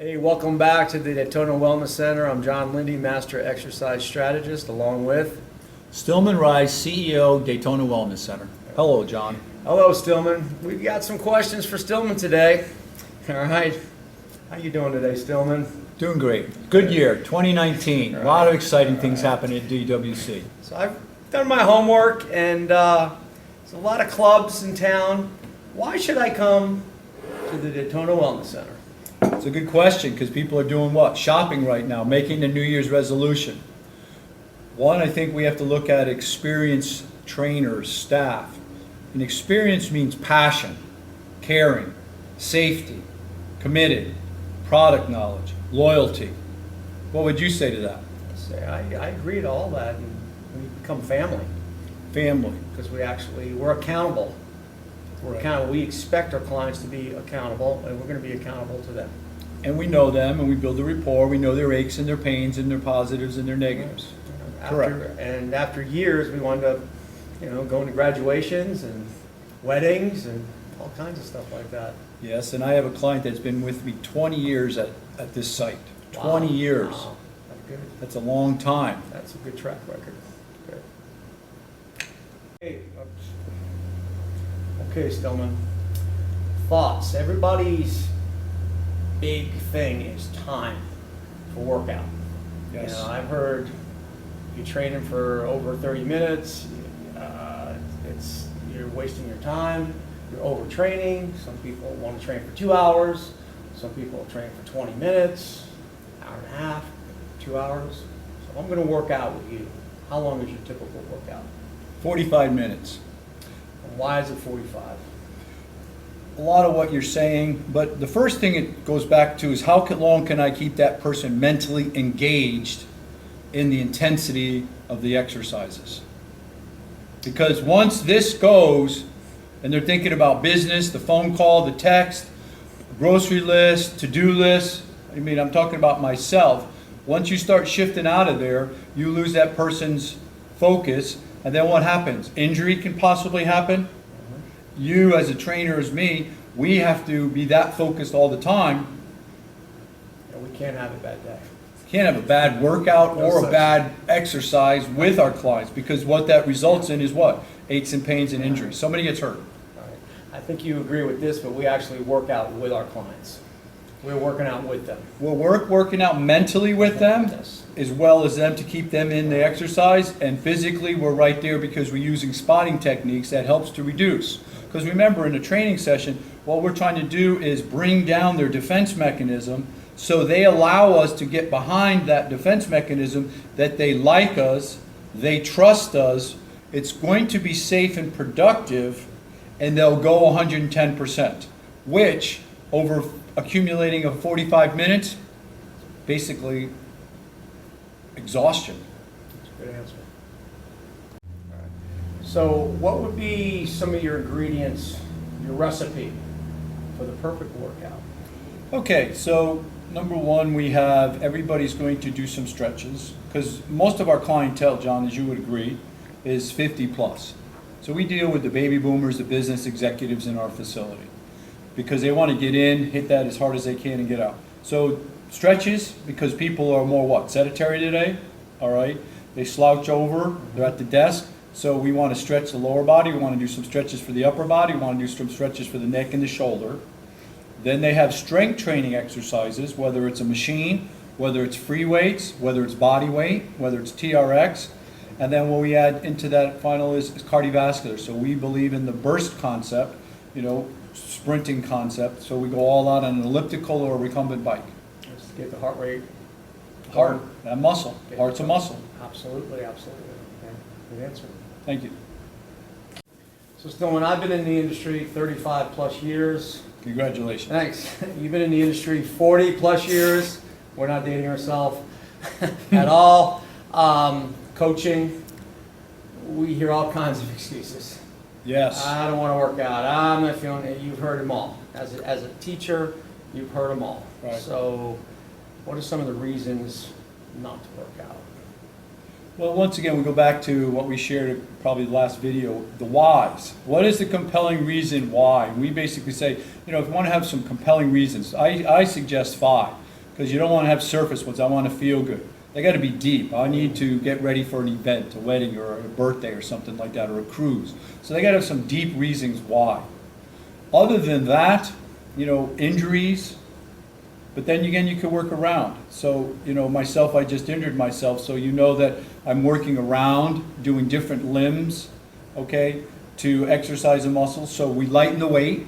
Hey, welcome back to the Daytona Wellness Center. I'm John Lindy, Master Exercise Strategist, along with... Stillman Rice, CEO, Daytona Wellness Center. Hello, John. Hello, Stillman. We've got some questions for Stillman today. All right. How you doing today, Stillman? Doing great. Good year, 2019. A lot of exciting things happening at DWC. So I've done my homework, and there's a lot of clubs in town. Why should I come to the Daytona Wellness Center? It's a good question because people are doing what? Shopping right now, making the New Year's resolution. One, I think we have to look at experienced trainers, staff. And experience means passion, caring, safety, committed, product knowledge, loyalty. What would you say to that? I agree to all that, and we become family Family. because we're accountable. We're accountable. We expect our clients to be accountable, and we're going to be accountable to them. And we know them and we build a rapport. We know their aches and their pains and their positives and their negatives. Correct. And after years, we wound up, going to graduations and weddings and all kinds of stuff like that. Yes, and I have a client that's been with me 20 years at this site. Wow. 20 years. Wow. That's good. That's a long time. That's a good track record. Good. Okay, Stillman. Thoughts. Everybody's big thing is time for workout. Yes. I've heard you're training for over 30 minutes. You're wasting your time. You're overtraining. Some people want to train for 2 hours. Some people train for 20 minutes, hour and a half, 2 hours. So I'm going to work out with you. How long is your typical workout? 45 minutes. And why is it 45? A lot of what you're saying, but the first thing it goes back to is how long can I keep that person mentally engaged in the intensity of the exercises? Because once this goes, and they're thinking about business, the phone call, the text, grocery list, to-do list, I'm talking about myself. Once you start shifting out of there, you lose that person's focus, and then what happens? Injury can possibly happen. You as a trainer, as me, we have to be that focused all the time. We can't have a bad day. Can't have a bad workout No or a such bad exercise with our clients, because what that results in is what? Aches and pains and injuries. Somebody gets hurt. All right. I think you agree with this, but we actually work out with our clients. We're working out with them. We're working out mentally with them, Yes. as well as them to keep them in the exercise, and physically we're right there because we're using spotting techniques that helps to reduce. Because remember, in a training session, what we're trying to do is bring down their defense mechanism so they allow us to get behind that defense mechanism, that they like us, they trust us, it's going to be safe and productive, and they'll go 110%, which over accumulating of 45 minutes, basically exhaustion. That's a good answer. All right. So what would be some of your ingredients, your recipe for the perfect workout? Okay, so number one, we have everybody's going to do some stretches, because most of our clientele, John, as you would agree, is 50 plus. So we deal with the baby boomers, the business executives in our facility, because they want to get in, hit that as hard as they can and get out. So stretches, because people are more what? Sedentary today, all right? They slouch over, they're at the desk, so we want to stretch the lower body, we want to do some stretches for the upper body, we want to do some stretches for the neck and the shoulder. Then they have strength training exercises, whether it's a machine, whether it's free weights, whether it's body weight, whether it's TRX. And then what we add into that final is cardiovascular. So we believe in the burst concept, sprinting concept. So we go all out on an elliptical or a recumbent bike. Just get the heart rate. Heart, that muscle. Heart's a muscle. Absolutely, absolutely. Okay. Good answer. Thank you. So Stillman, I've been in the industry 35 plus years. Congratulations. Thanks. You've been in the industry 40 plus years. We're not dating ourselves at all. Coaching, we hear all kinds of excuses. Yes. I don't want to work out. I'm not feeling it. You've heard them all. As a teacher, you've heard them all. Right. So what are some of the reasons not to work out? Well, once again, we go back to what we shared probably the last video, the whys. What is the compelling reason why? We basically say, if you want to have some compelling reasons, I suggest 5. because you don't want to have surface ones. I want to feel good. They got to be deep. I need to get ready for an event, a wedding or a birthday or something like that, or a cruise. So they got to have some deep reasons why. Other than that, you know, injuries, but then again, you can work around. So, you know, myself, I just injured myself, so you know that I'm working around, doing different limbs, okay, to exercise the muscles. So we lighten the weight,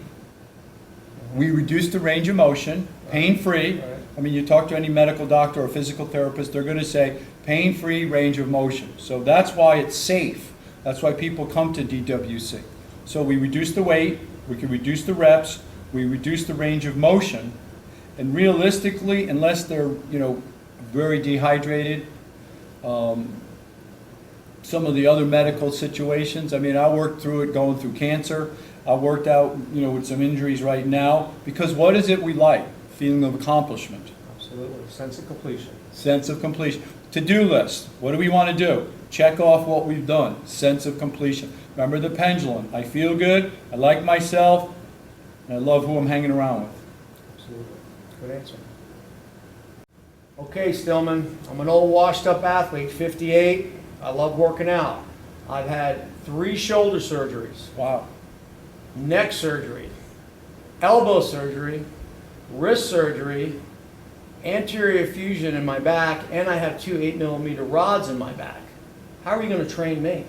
we reduce the range of motion, pain-free. Right. I mean, you talk to any medical doctor or physical therapist, they're going to say pain-free range of motion. So that's why it's safe. That's why people come to DWC. So we reduce the weight, we can reduce the reps, we reduce the range of motion, and realistically, unless they're, you know, very dehydrated, some of the other medical situations, I mean, I worked through it going through cancer. I worked out, you know, with some injuries right now, because what is it we like? Feeling of accomplishment. Absolutely, sense of completion. Sense of completion. To-do list. What do we want to do? Check off what we've done. Sense of completion. Remember the pendulum. I feel good, I like myself, and I love who I'm hanging around with. Absolutely, good answer. Okay, Stillman, I'm an old washed up athlete, 58. I love working out. I've had 3 shoulder surgeries, Wow. neck surgery, elbow surgery, wrist surgery, anterior fusion in my back, and I have 2 8mm rods in my back. How are you going to train me?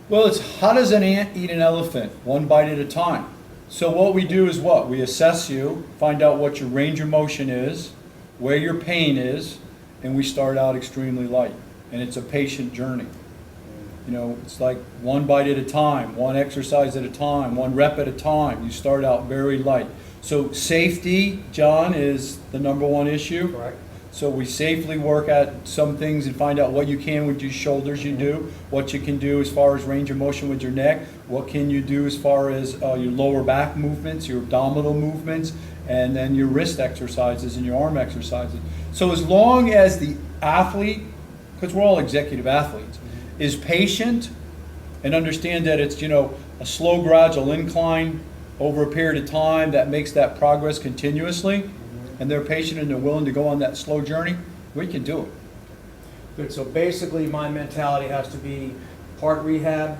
Well, it's how does an ant eat an elephant? One bite at a time. So what we do is what? We assess you, find out what your range of motion is, where your pain is, and we start out extremely light. And it's a patient journey. You know, it's like one bite at a time, one exercise at a time, one rep at a time. You start out very light. So safety, John, is the #1 issue. Correct. So we safely work at some things and find out what you can with your shoulders you do, what you can do as far as range of motion with your neck, what can you do as far as your lower back movements, your abdominal movements, and then your wrist exercises and your arm exercises. So as long as the athlete, because we're all executive athletes, is patient and understand that it's, you know, a slow gradual incline over a period of time that makes that progress continuously, and they're patient and they're willing to go on that slow journey, we can do it. Good, so basically my mentality has to be part rehab,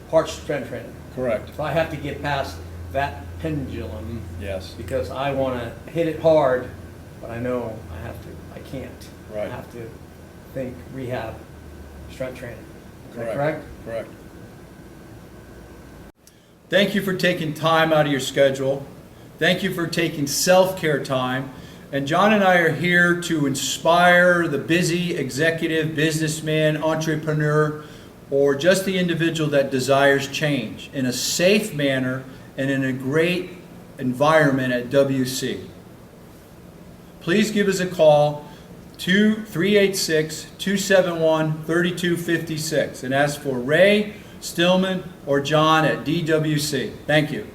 part strength training. Correct. So I have to get past that pendulum Yes. because I want to hit it hard, but I know I can't. Right. I have to think rehab, strength training. Is that Correct. correct? Correct. Thank you for taking time out of your schedule. Thank you for taking self-care time. And John and I are here to inspire the busy executive, businessman, entrepreneur, or just the individual that desires change in a safe manner and in a great environment at WC. Please give us a call, 386-271-3256, and ask for Ray, Stillman, or John at DWC. Thank you.